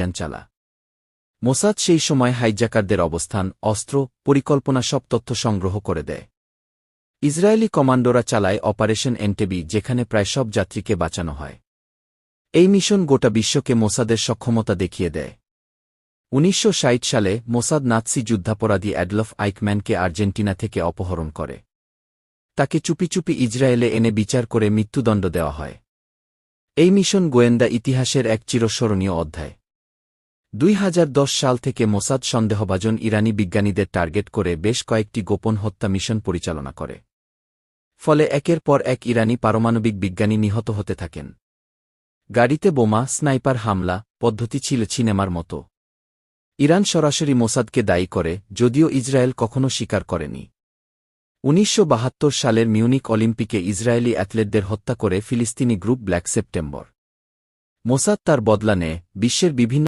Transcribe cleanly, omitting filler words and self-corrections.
অভিযান চালা। মোসাদ সেই সময় হাইজ্যাকারদের অবস্থান, অস্ত্র, পরিকল্পনা সব তথ্য সংগ্রহ করে দেয়। ইসরায়েলি কমান্ডোরা চালায় অপারেশন এন্টেবি, যেখানে প্রায় সব যাত্রীকে বাঁচানো হয়। এই মিশন গোটা বিশ্বকে মোসাদের সক্ষমতা দেখিয়ে দেয়। ১৯৬০ সালে মোসাদ নাৎসি যুদ্ধাপরাধী অ্যাডলফ আইকম্যানকে আর্জেন্টিনা থেকে অপহরণ করে। তাকে চুপি চুপি ইসরায়েলে এনে বিচার করে মৃত্যুদণ্ড দেওয়া হয়। এই মিশন গোয়েন্দা ইতিহাসের এক চিরস্মরণীয় অধ্যায়। ২০১০ সাল থেকে মোসাদ সন্দেহভাজন ইরানি বিজ্ঞানীদের টার্গেট করে বেশ কয়েকটি গোপন হত্যা মিশন পরিচালনা করে। ফলে একের পর এক ইরানি পারমাণবিক বিজ্ঞানী নিহত হতে থাকেন। গাড়িতে বোমা, স্নাইপার হামলা, পদ্ধতি ছিল সিনেমার মতো। ইরান সরাসরি মোসাদকে দায়ী করে, যদিও ইসরায়েল কখনো স্বীকার করেনি। ১৯৭২ সালের মিউনিক অলিম্পিকে ইসরায়েলি অ্যাথলেটদের হত্যা করে ফিলিস্তিনি গ্রুপ ব্ল্যাক সেপ্টেম্বর। মোসাদ তার বদলা নেয়, বিশ্বের বিভিন্ন